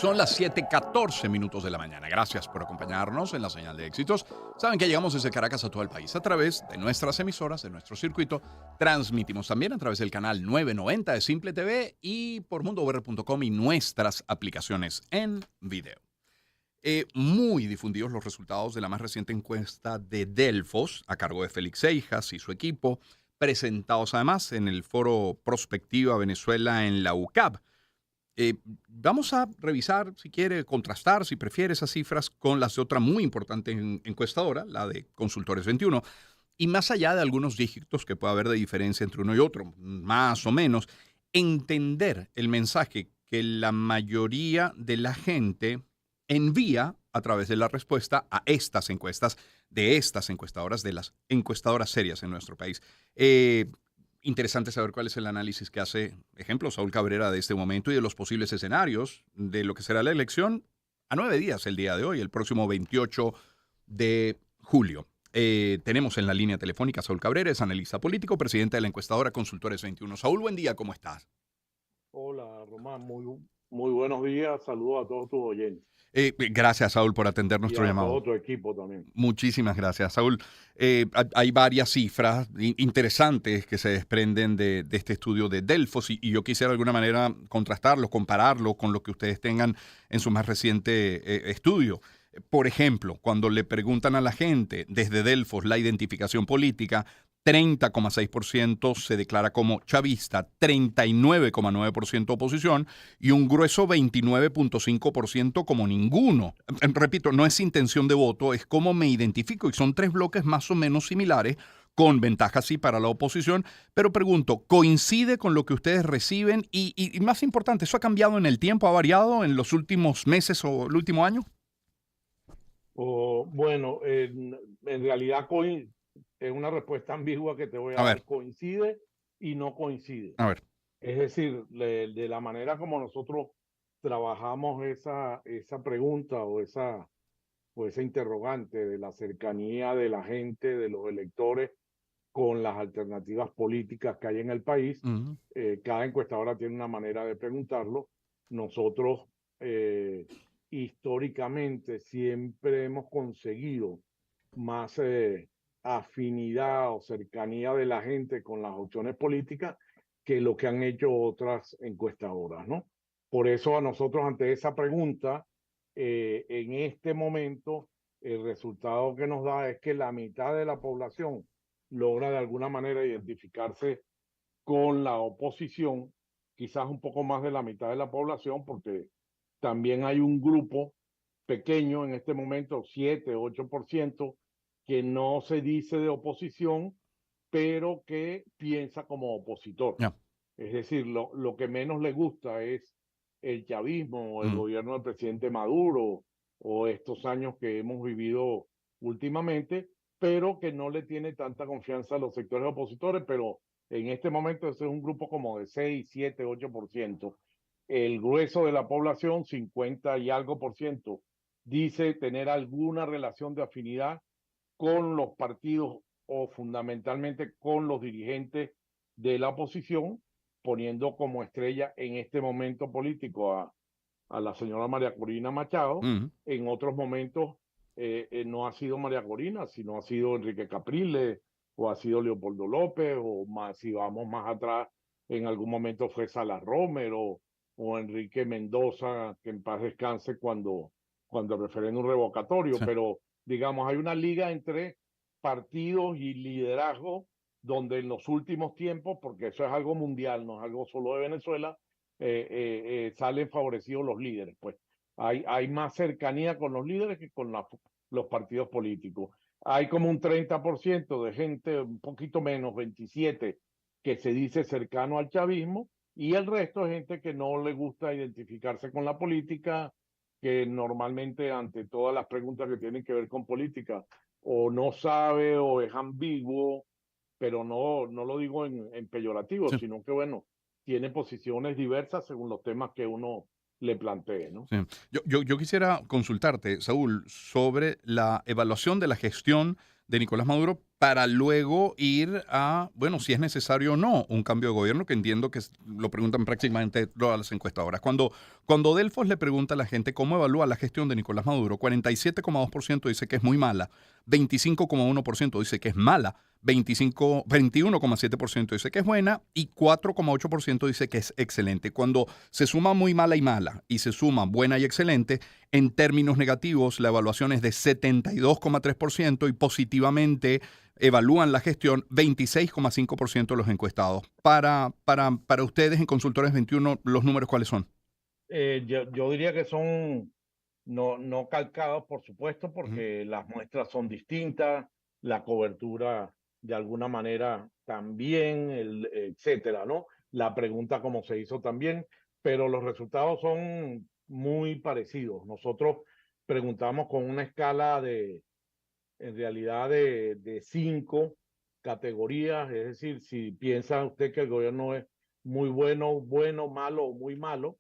Son las 7:14 de la mañana. Gracias por acompañarnos en la señal de éxitos. Saben que llegamos desde Caracas a todo el país a través de nuestras emisoras, de nuestro circuito. Transmitimos también a través del canal 990 de Simple TV y por mundover.com y nuestras aplicaciones en video. Muy difundidos los resultados de la más reciente encuesta de Delfos, a cargo de Félix Seijas y su equipo, presentados además en el foro Prospectiva Venezuela en la UCAP. Vamos a revisar, si quiere, contrastar, si prefiere, esas cifras con las de otra muy importante encuestadora, la de Consultores 21. Y más allá de algunos dígitos que pueda haber de diferencia entre uno y otro, más o menos, entender el mensaje que la mayoría de la gente envía a través de la respuesta a estas encuestas, de estas encuestadoras, de las encuestadoras serias en nuestro país. Interesante saber cuál es el análisis que hace, ejemplo, Saúl Cabrera de este momento y de los posibles escenarios de lo que será la elección a 9 días el día de hoy, el próximo 28 de julio. Tenemos en la línea telefónica a Saúl Cabrera, es analista político, presidente de la encuestadora Consultores 21. Saúl, buen día, ¿cómo estás? Hola, Román, muy buenos días. Saludos a todos tus oyentes Gracias, Saúl, por atender y nuestro a llamado. todo tu equipo también. Muchísimas gracias, Saúl. Hay varias cifras interesantes que se desprenden de este estudio de Delfos y yo quisiera de alguna manera contrastarlo, compararlo con lo que ustedes tengan en su más reciente estudio. Por ejemplo, cuando le preguntan a la gente desde Delfos la identificación política, 30,6% se declara como chavista, 39,9% oposición y un grueso 29,5% como ninguno. Repito, no es intención de voto, es cómo me identifico y son tres bloques más o menos similares con ventajas sí para la oposición, pero pregunto, ¿coincide con lo que ustedes reciben? Y más importante, ¿eso ha cambiado en el tiempo, ha variado en los últimos meses o el último año? Bueno, en realidad es una respuesta ambigua que te voy a A ver, dar. Coincide y no coincide. a ver. Es decir, de la manera como nosotros trabajamos esa pregunta o esa interrogante de la cercanía de la gente, de los electores, con las alternativas políticas que hay en el país. Ujú. Cada encuestadora tiene una manera de preguntarlo. Nosotros históricamente siempre hemos conseguido más afinidad o cercanía de la gente con las opciones políticas que lo que han hecho otras encuestadoras, ¿no? Por eso a nosotros ante esa pregunta, en este momento, el resultado que nos da es que la mitad de la población logra de alguna manera identificarse con la oposición, quizás un poco más de la mitad de la población, porque también hay un grupo pequeño en este momento, 7, 8%, que no se dice de oposición, pero que piensa como opositor. Ya. Es decir, lo que menos le gusta es el chavismo o el Mm. gobierno del presidente Maduro o estos años que hemos vivido últimamente, pero que no le tiene tanta confianza a los sectores opositores, pero en este momento ese es un grupo como de 6, 7, 8%. El grueso de la población, 50 y algo por ciento, dice tener alguna relación de afinidad con los partidos o fundamentalmente con los dirigentes de la oposición, poniendo como estrella en este momento político a la señora María Corina Machado. Mm. En otros momentos no ha sido María Corina, sino ha sido Enrique Capriles o ha sido Leopoldo López, o más, si vamos más atrás, en algún momento fue Salas Romero o Enrique Mendoza, que en paz descanse cuando el referéndum revocatorio, Sí. pero digamos, hay una liga entre partidos y liderazgo donde en los últimos tiempos, porque eso es algo mundial, no es algo solo de Venezuela, salen favorecidos los líderes. Pues hay más cercanía con los líderes que con los partidos políticos. Hay como un 30% de gente, un poquito menos, 27, que se dice cercano al chavismo, y el resto es gente que no le gusta identificarse con la política, que normalmente ante todas las preguntas que tienen que ver con política o no sabe o es ambiguo, pero no lo digo en peyorativo, Sí. sino que bueno, tiene posiciones diversas según los temas que uno le plantee, ¿no? Sí. Yo quisiera consultarte, Saúl, sobre la evaluación de la gestión de Nicolás Maduro para luego ir a, bueno, si es necesario o no un cambio de gobierno, que entiendo que lo preguntan prácticamente todas las encuestadoras. Cuando Delfos le pregunta a la gente cómo evalúa la gestión de Nicolás Maduro, 47,2% dice que es muy mala, 25,1% dice que es mala, 21,7% dice que es buena y 4,8% dice que es excelente. Cuando se suma muy mala y mala y se suma buena y excelente, en términos negativos la evaluación es de 72,3% y positivamente evalúan la gestión 26,5% de los encuestados. Para ustedes en Consultores 21, ¿los números cuáles son? Yo diría que son no calcados, por supuesto, Ujú, porque las muestras son distintas, la cobertura de alguna manera también, etcétera, ¿no? La pregunta como se hizo también, pero los resultados son muy parecidos. Nosotros preguntamos con una escala en realidad, de 5 categorías, es decir, si piensa usted que el gobierno es muy bueno, bueno, malo o muy malo,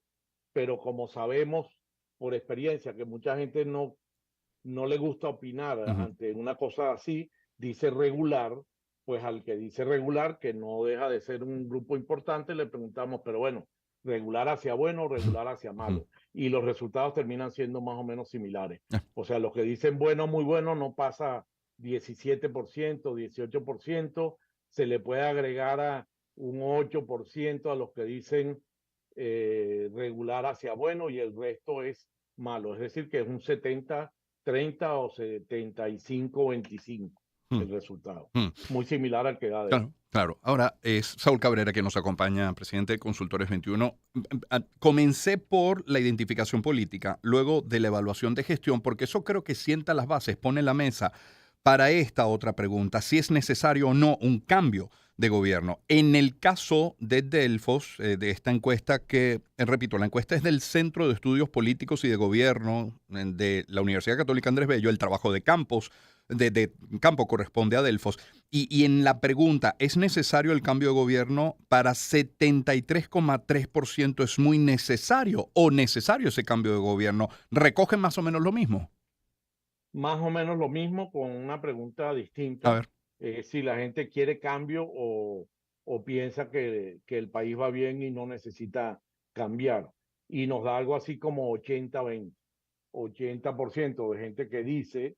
pero como sabemos por experiencia que mucha gente no le gusta opinar ujú, ante una cosa así, dice regular, pues al que dice regular, que no deja de ser un grupo importante, le preguntamos, pero bueno, regular hacia bueno, ujú, regular hacia ujú. malo. Y los resultados terminan siendo más o menos similares. Ah, O sea, los que dicen bueno, muy bueno, no pasa 17%, 18%, se le puede agregar a un 8% a los que dicen regular hacia bueno y el resto es malo. Es decir, que es un 70-30 o 75-25 mm, el resultado. mm. Muy similar al que da de él. Claro, claro. Ahora es Saúl Cabrera que nos acompaña, presidente de Consultores 21. Comencé por la identificación política, luego de la evaluación de gestión, porque eso creo que sienta las bases, pone la mesa para esta otra pregunta, si es necesario o no un cambio de gobierno. En el caso de Delfos, de esta encuesta que, repito, la encuesta es del Centro de Estudios Políticos y de Gobierno de la Universidad Católica Andrés Bello, el trabajo de campos, de campo corresponde a Delfos. Y en la pregunta, ¿es necesario el cambio de gobierno? Para 73,3% es muy necesario o necesario ese cambio de gobierno. ¿Recogen más o menos lo mismo? Más o menos lo mismo con una pregunta A distinta. ver. Si la gente quiere cambio o piensa que el país va bien y no necesita cambiar. Y nos da algo así como 80-20. 80% de gente que dice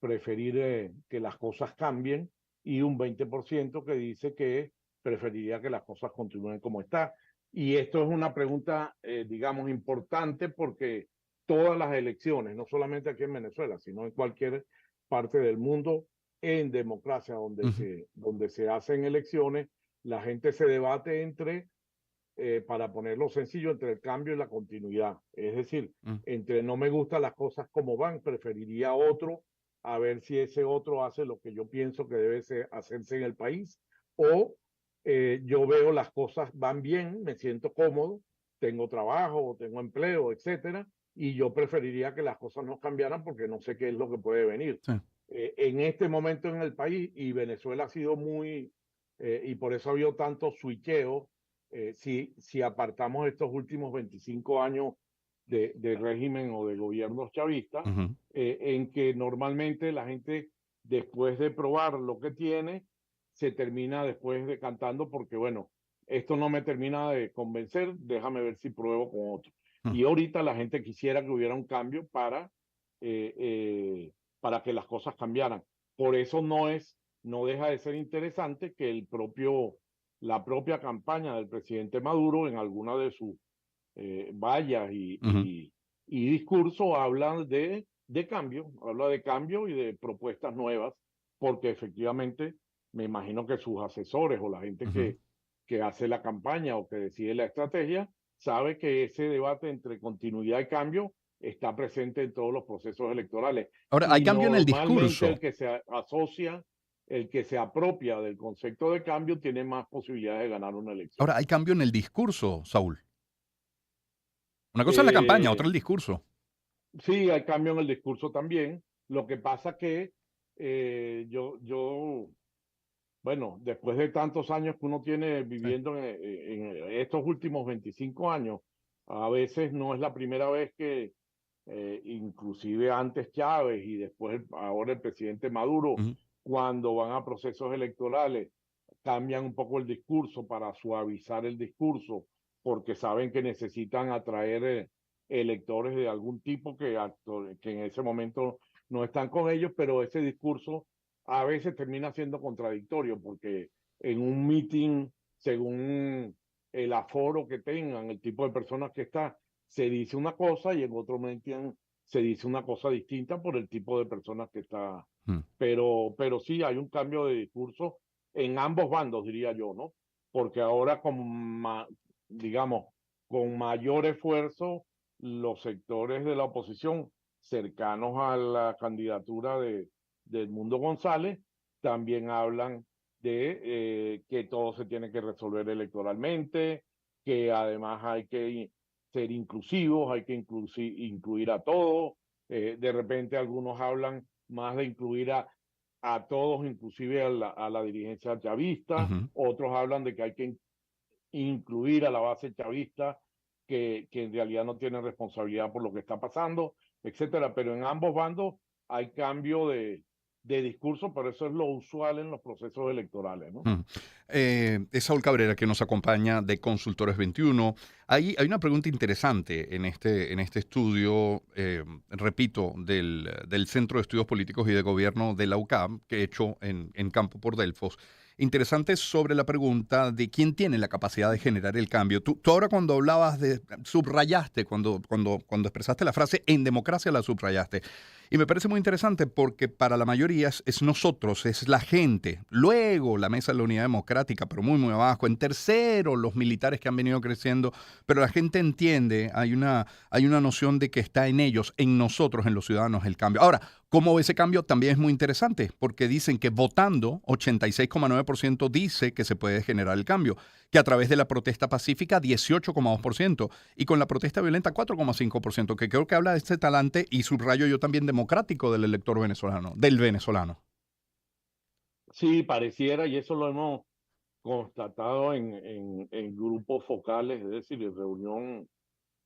preferir que las cosas cambien y un 20% que dice que preferiría que las cosas continúen como está. Y esto es una pregunta, digamos, importante porque todas las elecciones, no solamente aquí en Venezuela, sino en cualquier parte del mundo, en democracia Ujú, donde se hacen elecciones, la gente se debate para ponerlo sencillo, entre el cambio y la continuidad. Es decir, mm, entre no me gustan las cosas como van, preferiría otro, a ver si ese otro hace lo que yo pienso que debe hacerse en el país, o yo veo las cosas van bien, me siento cómodo, tengo trabajo, tengo empleo, etcétera, y yo preferiría que las cosas no cambiaran porque no sé qué es lo que puede venir. sí. En este momento en el país, y Venezuela ha sido y por eso ha habido tanto switcheo, si apartamos estos últimos 25 años de régimen o de gobiernos chavistas, Ujú, en que normalmente la gente, después de probar lo que tiene, se termina después decantando porque, bueno, esto no me termina de convencer, déjame ver si pruebo con otro. mm. Y ahorita la gente quisiera que hubiera un cambio eh, eh, para que las cosas cambiaran. Por eso no deja de ser interesante que la propia campaña del presidente Maduro en alguna de sus vallas Ujú. y discursos habla de cambio y de propuestas nuevas, porque efectivamente me imagino que sus asesores o la gente Ujú. que hace la campaña o que decide la estrategia sabe que ese debate entre continuidad y cambio está presente en todos los procesos electorales. Ahora, hay Y cambio en el normalmente discurso. el que se apropia del concepto de cambio tiene más posibilidades de ganar una elección. Ahora, hay cambio en el discurso, Saúl. Una cosa es la campaña, otra Eh, el discurso. Sí, hay cambio en el discurso también. Lo que pasa que bueno, después de tantos años que uno tiene Sí. viviendo en estos últimos 25 años, a veces no es la primera vez inclusive antes Chávez y después ahora el presidente Maduro, Ujú. cuando van a procesos electorales, cambian un poco el discurso para suavizar el discurso, porque saben que necesitan atraer electores de algún tipo que en ese momento no están con ellos, pero ese discurso a veces termina siendo contradictorio, porque en un meeting, según el aforo que tengan, el tipo de personas que está, se dice una cosa y en otro meeting se dice una cosa distinta por el tipo de personas que está. Mm. Pero sí hay un cambio de discurso en ambos bandos, diría yo, ¿no? Porque ahora, digamos, con mayor esfuerzo, los sectores de la oposición cercanos a la candidatura de Edmundo González también hablan de que todo se tiene que resolver electoralmente, que además hay que ser inclusivos, hay que incluir a todos. De repente algunos hablan más de incluir a todos, inclusive a la dirigencia chavista. Ujú. Otros hablan de que hay que incluir a la base chavista, que en realidad no tiene responsabilidad por lo que está pasando, etcétera. Pero en ambos bandos hay cambio de discurso, pero eso es lo usual en los procesos electorales, ¿no? Mm. Es Saúl Cabrera que nos acompaña de Consultores 21. Hay una pregunta interesante en este estudio, repito, del Centro de Estudios Políticos y de Gobierno de la UCAM, que he hecho en campo por Delfos. Interesante sobre la pregunta de quién tiene la capacidad de generar el cambio. Tú ahora cuando hablabas subrayaste, cuando expresaste la frase en democracia la subrayaste. Y me parece muy interesante porque para la mayoría es nosotros, es la gente. Luego la mesa de la unidad democrática, pero muy, muy abajo. En tercero, los militares que han venido creciendo. Pero la gente entiende, hay una noción de que está en ellos, en nosotros, en los ciudadanos, el cambio. Ahora, ¿cómo ese cambio? También es muy interesante porque dicen que votando, 86,9% dice que se puede generar el cambio, que a través de la protesta pacífica, 18,2%, y con la protesta violenta, 4,5%, que creo que habla de este talante y subrayo yo también democrático del elector venezolano, del venezolano. Sí, pareciera, y eso lo hemos constatado en grupos focales, es decir, en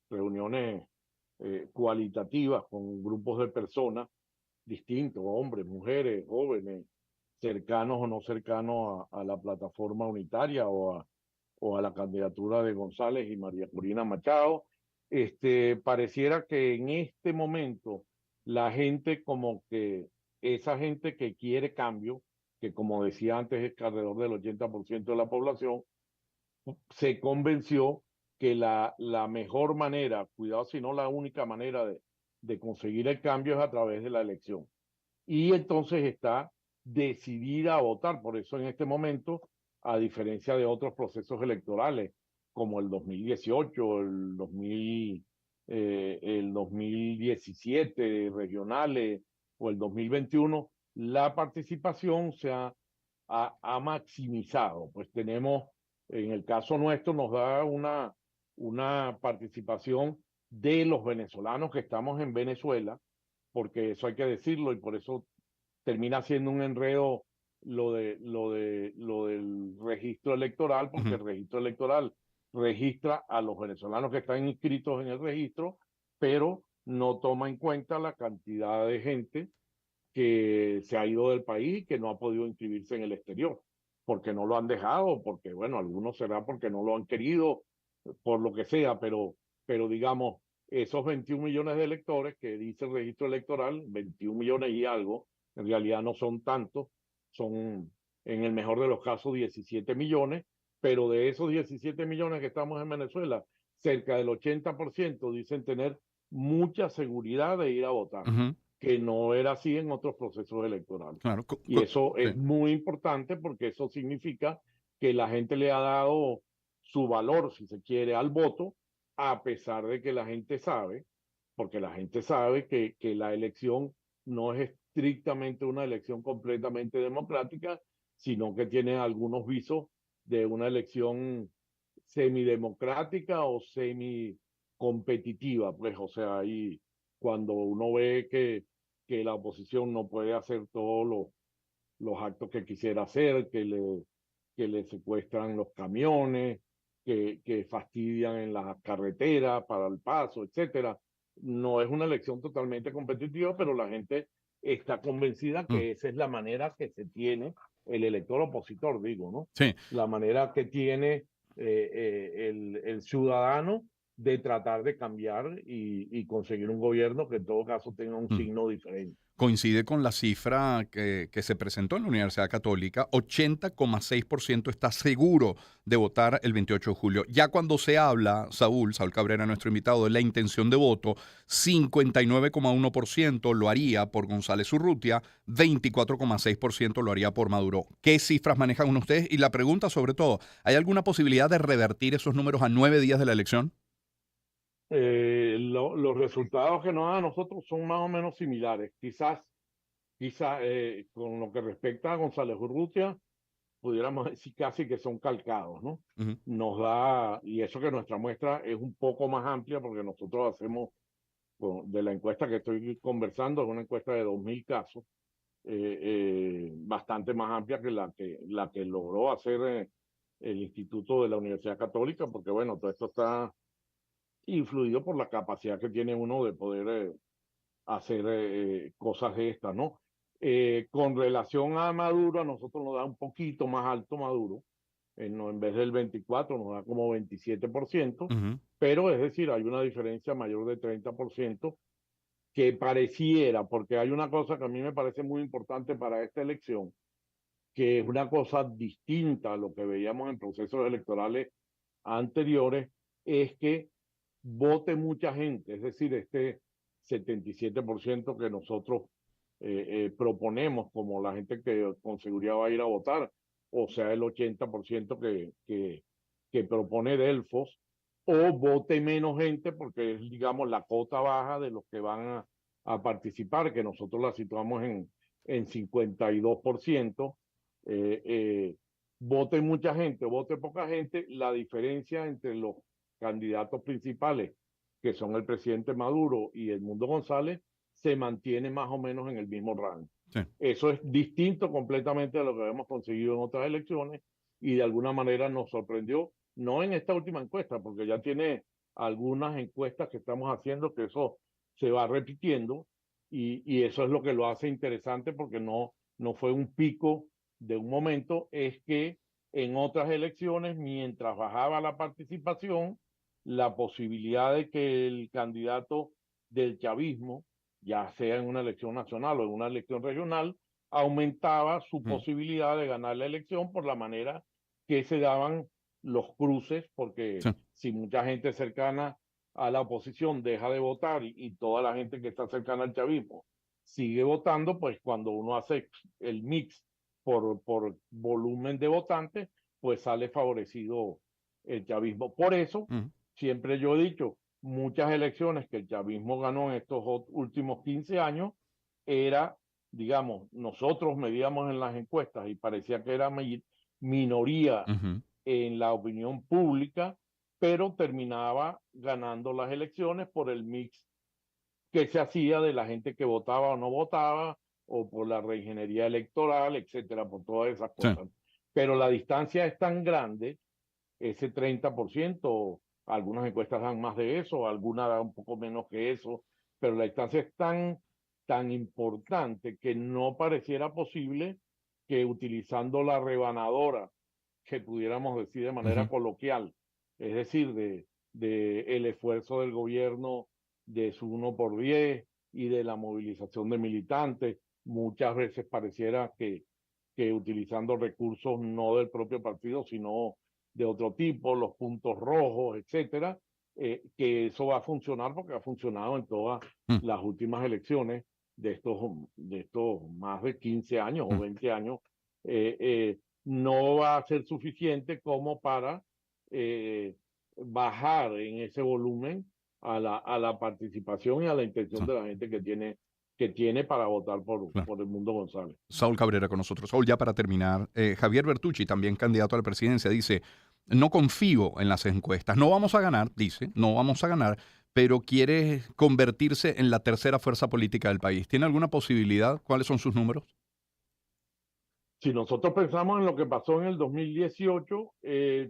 reuniones cualitativas con grupos de personas distintos, hombres, mujeres, jóvenes, cercanos o no cercanos a la plataforma unitaria o a la candidatura de González y María Corina Machado. Pareciera que en este momento la gente como que, esa gente que quiere cambio, que como decía antes es alrededor del 80% de la población, se convenció que la mejor manera, cuidado si no la única manera de conseguir el cambio es a través de la elección. Y entonces está decidida a votar. Por eso en este momento, a diferencia de otros procesos electorales, como el 2018, el 2017 regionales o el 2021, la participación ha maximizado. Pues tenemos, en el caso nuestro, nos da una participación de los venezolanos que estamos en Venezuela, porque eso hay que decirlo y por eso termina siendo un enredo lo del registro electoral, porque Ujú. el registro electoral registra a los venezolanos que están inscritos en el registro, pero no toma en cuenta la cantidad de gente que se ha ido del país y que no ha podido inscribirse en el exterior, porque no lo han dejado, porque, bueno, algunos será porque no lo han querido, por lo que sea, pero digamos, esos 21 millones de electores que dice el registro electoral, 21 millones y algo, en realidad no son tantos, son en el mejor de los casos 17 millones, pero de esos 17 millones que estamos en Venezuela, cerca del 80% dicen tener mucha seguridad de ir a votar, Ujú. que no era así en otros procesos electorales. Claro. Y eso Sí. es muy importante porque eso significa que la gente le ha dado su valor, si se quiere, al voto, a pesar de que la gente sabe, porque la gente sabe que la elección no es estrictamente una elección completamente democrática, sino que tiene algunos visos de una elección semidemocrática o semi-competitiva, pues, o sea, ahí cuando uno ve que la oposición no puede hacer todos los actos que quisiera hacer, que le secuestran los camiones, que fastidian en las carreteras para el paso, etcétera. No es una elección totalmente competitiva, pero la gente está convencida Mm, que esa es la manera que se tiene el elector opositor, digo, ¿no? sí. La manera que tiene el ciudadano de tratar de cambiar y conseguir un gobierno que en todo caso tenga un Mm. signo diferente. Coincide con la cifra que se presentó en la Universidad Católica, 80,6% está seguro de votar el 28 de julio. Ya cuando se habla, Saúl Cabrera, nuestro invitado, de la intención de voto, 59,1% lo haría por González Urrutia, 24,6% lo haría por Maduro. ¿Qué cifras manejan ustedes? Y la pregunta sobre todo, ¿hay alguna posibilidad de revertir esos números a 9 días de la elección? Los resultados que nos dan a nosotros son más o menos similares. Quizás con lo que respecta a González Urrutia, pudiéramos decir casi que son calcados, ¿no? Ujú, Nos da, y eso que nuestra muestra es un poco más amplia porque nosotros hacemos, de la encuesta que estoy conversando, es una encuesta de 2.000 casos, bastante más amplia que la que logró hacer el Instituto de la Universidad Católica, porque bueno, todo esto está influido por la capacidad que tiene uno de poder hacer cosas de estas, ¿no? Con relación a Maduro, a nosotros nos da un poquito más alto Maduro, no, en vez del 24 nos da como 27%, ujú, pero es decir, hay una diferencia mayor de 30% que pareciera, porque hay una cosa que a mí me parece muy importante para esta elección, que es una cosa distinta a lo que veíamos en procesos electorales anteriores, es que vote mucha gente, es decir, este 77% que nosotros proponemos como la gente que con seguridad va a ir a votar, o sea, el 80% que propone Delfos, o vote menos gente porque es, digamos, la cota baja de los que van a participar, que nosotros la situamos en 52%. Eh, eh, Vote mucha gente, vote poca gente, la diferencia entre los candidatos principales, que son el presidente Maduro y Edmundo González, se mantiene más o menos en el mismo rango. sí. Eso es distinto completamente de lo que hemos conseguido en otras elecciones y de alguna manera nos sorprendió, no en esta última encuesta, porque ya tiene algunas encuestas que estamos haciendo que eso se va repitiendo y eso es lo que lo hace interesante porque no fue un pico de un momento, es que en otras elecciones, mientras bajaba la participación, la posibilidad de que el candidato del chavismo, ya sea en una elección nacional o en una elección regional, aumentaba su Mm, posibilidad de ganar la elección por la manera que se daban los cruces, porque sí. si mucha gente cercana a la oposición deja de votar y toda la gente que está cercana al chavismo sigue votando, pues cuando uno hace el mix por volumen de votantes, pues sale favorecido el chavismo. Por eso, Mm, siempre yo he dicho, muchas elecciones que el chavismo ganó en estos últimos 15 años, era, digamos, nosotros medíamos en las encuestas y parecía que era minoría ujú, en la opinión pública, pero terminaba ganando las elecciones por el mix que se hacía de la gente que votaba o no votaba, o por la reingeniería electoral, etcétera, por todas esas sí. cosas. Pero la distancia es tan grande, ese 30%, algunas encuestas dan más de eso, algunas dan un poco menos que eso, pero la distancia es tan importante que no pareciera posible que utilizando la rebanadora, que pudiéramos decir de manera Ujú, coloquial, es decir, de el esfuerzo del gobierno de su 1 por 10 y de la movilización de militantes, muchas veces pareciera que utilizando recursos no del propio partido, sino de otro tipo, los puntos rojos, etcétera, que eso va a funcionar porque ha funcionado en todas mm, las últimas elecciones de estos más de 15 años o mm. 20 años, eh, eh, no va a ser suficiente como para eh, bajar en ese volumen a la participación y a la intención Sí, de la gente que tiene para votar por, claro. por el Mundo González. Saúl Cabrera con nosotros. Saúl, ya para terminar, Javier Bertucci, también candidato a la presidencia, dice, no confío en las encuestas, no vamos a ganar, dice, no vamos a ganar, pero quiere convertirse en la tercera fuerza política del país. ¿Tiene alguna posibilidad? ¿Cuáles son sus números? Si nosotros pensamos en lo que pasó en el 2018,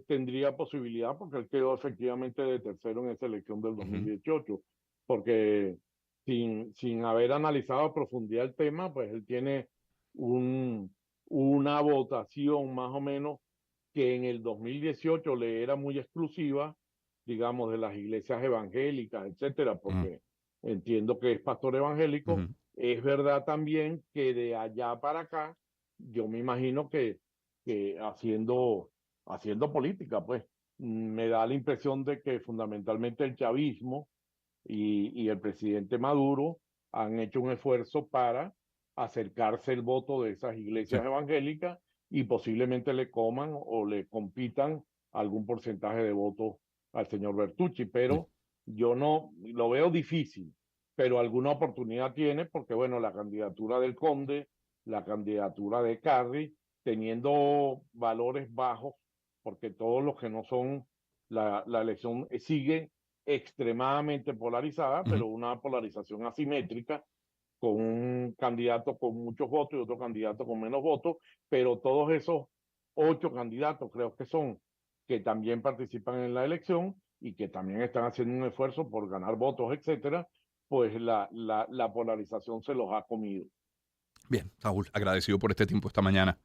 tendría posibilidad porque él quedó efectivamente de tercero en esa elección del Ujú, 2018, porque sin haber analizado a profundidad el tema, pues él tiene un, una votación más o menos que en el 2018 le era muy exclusiva, digamos, de las iglesias evangélicas, etcétera, Mm, porque entiendo que es pastor evangélico. ujú. Es verdad también que de allá para acá, yo me imagino que haciendo política, pues, me da la impresión de que fundamentalmente el chavismo y el presidente Maduro han hecho un esfuerzo para acercarse el voto de esas Sí. iglesias evangélicas y posiblemente le coman o le compitan algún porcentaje de votos al señor Bertucci, Mm. pero yo no lo veo difícil, pero alguna oportunidad tiene porque, bueno, la candidatura del Conde, la candidatura de Carri, teniendo valores bajos, porque todos los que no son la elección sigue extremadamente polarizada, Ujú. pero una polarización asimétrica, con un candidato con muchos votos y otro candidato con menos votos, pero todos esos 8 candidatos creo que son, que también participan en la elección y que también están haciendo un esfuerzo por ganar votos, etcétera, pues la polarización se los ha comido. Bien, Saúl, agradecido por este tiempo esta mañana.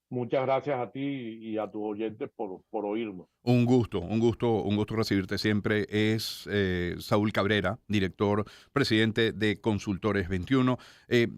Muchas gracias a ti y a tus oyentes por oírnos. Un gusto recibirte siempre. Es Saúl Cabrera, director, presidente de Consultores 21. Eh,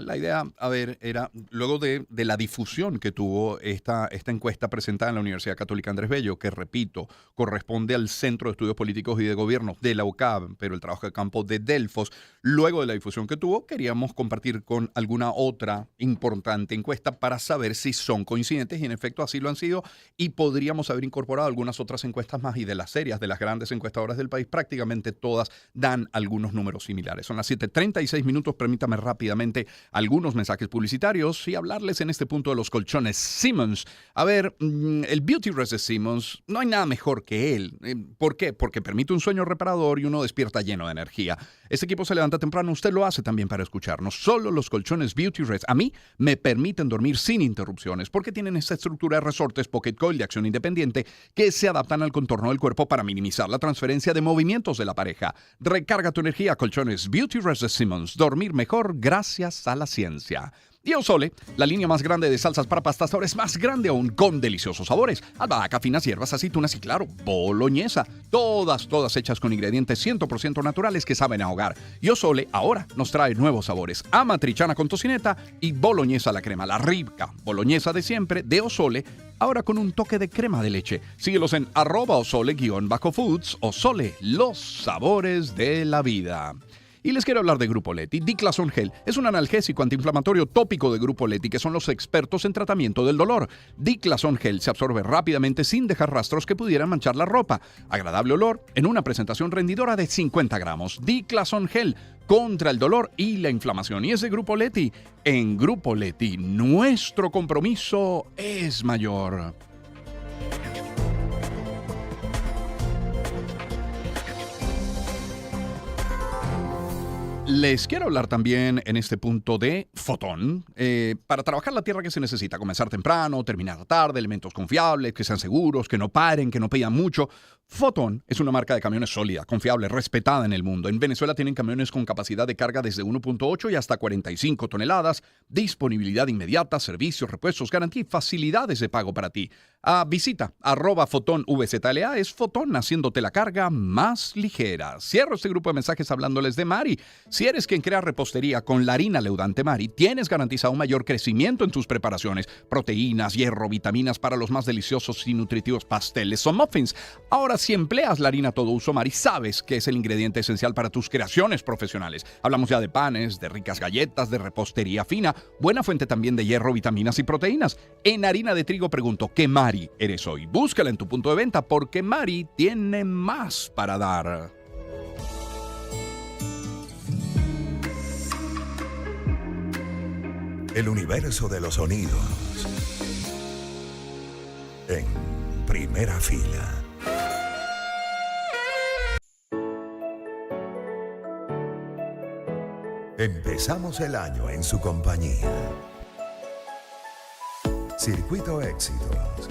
la idea, a ver, era, luego de la difusión que tuvo esta encuesta presentada en la Universidad Católica Andrés Bello, que repito, corresponde al Centro de Estudios Políticos y de Gobierno de la UCAB, pero el trabajo de campo de Delfos, luego de la difusión que tuvo, queríamos compartir con alguna otra importante encuesta para saber si son coincidentes y en efecto así lo han sido y podríamos haber incorporado algunas otras encuestas más y de las serias, de las grandes encuestadoras del país, prácticamente todas dan algunos números similares. Son las 7:36 minutos, permítame rápidamente algunos mensajes publicitarios y hablarles en este punto de los colchones Simmons. A ver, el Beauty Rest de Simmons, no hay nada mejor que él. ¿Por qué? Porque permite un sueño reparador y uno despierta lleno de energía. Este equipo se levanta temprano, usted lo hace también para escucharnos. Solo los colchones Beauty Rest a mí me permiten dormir sin interrupciones porque tienen esta estructura de resortes Pocket Coil de acción independiente que se adaptan al contorno del cuerpo para minimizar la transferencia de movimientos de la pareja. Recarga tu energía, colchones Beauty Rest de Simmons. Dormir mejor gracias a la ciencia. Y Osole, la línea más grande de salsas para pastas, ahora es más grande aún, con deliciosos sabores. Albahaca, finas hierbas, aceitunas y claro, boloñesa. Todas hechas con ingredientes 100% naturales que saben a hogar. Y Osole ahora nos trae nuevos sabores. Amatriciana con tocineta y boloñesa a la crema. La rica boloñesa de siempre de Osole, ahora con un toque de crema de leche. Síguelos en @Osole_Foods. Osole, los sabores de la vida. Y les quiero hablar de Grupo Leti. Diclazon Gel es un analgésico antiinflamatorio tópico de Grupo Leti, que son los expertos en tratamiento del dolor. Diclazon Gel se absorbe rápidamente sin dejar rastros que pudieran manchar la ropa. Agradable olor en una presentación rendidora de 50 gramos. Diclazon Gel contra el dolor y la inflamación. Y es de Grupo Leti. En Grupo Leti, nuestro compromiso es mayor. Les quiero hablar también en este punto de Fotón. Para trabajar la tierra que se necesita, comenzar temprano, terminar tarde, elementos confiables, que sean seguros, que no paren, que no pidan mucho. Fotón es una marca de camiones sólida, confiable, respetada en el mundo. En Venezuela tienen camiones con capacidad de carga desde 1.8 y hasta 45 toneladas, disponibilidad inmediata, servicios, repuestos, garantía y facilidades de pago para ti. Visita @FotónVZLA, es Fotón haciéndote la carga más ligera. Cierro este grupo de mensajes hablándoles de Mari. Si eres quien crea repostería con la harina leudante Mari, tienes garantizado un mayor crecimiento en tus preparaciones. Proteínas, hierro, vitaminas para los más deliciosos y nutritivos pasteles o muffins. Ahora, si empleas la harina todo uso Mari, sabes que es el ingrediente esencial para tus creaciones profesionales. Hablamos ya de panes, de ricas galletas, de repostería fina, buena fuente también de hierro, vitaminas y proteínas. En harina de trigo pregunto, ¿qué Mari eres hoy? Búscala en tu punto de venta porque Mari tiene más para dar. El universo de los sonidos en primera fila. Empezamos el año en su compañía. Circuito Éxitos.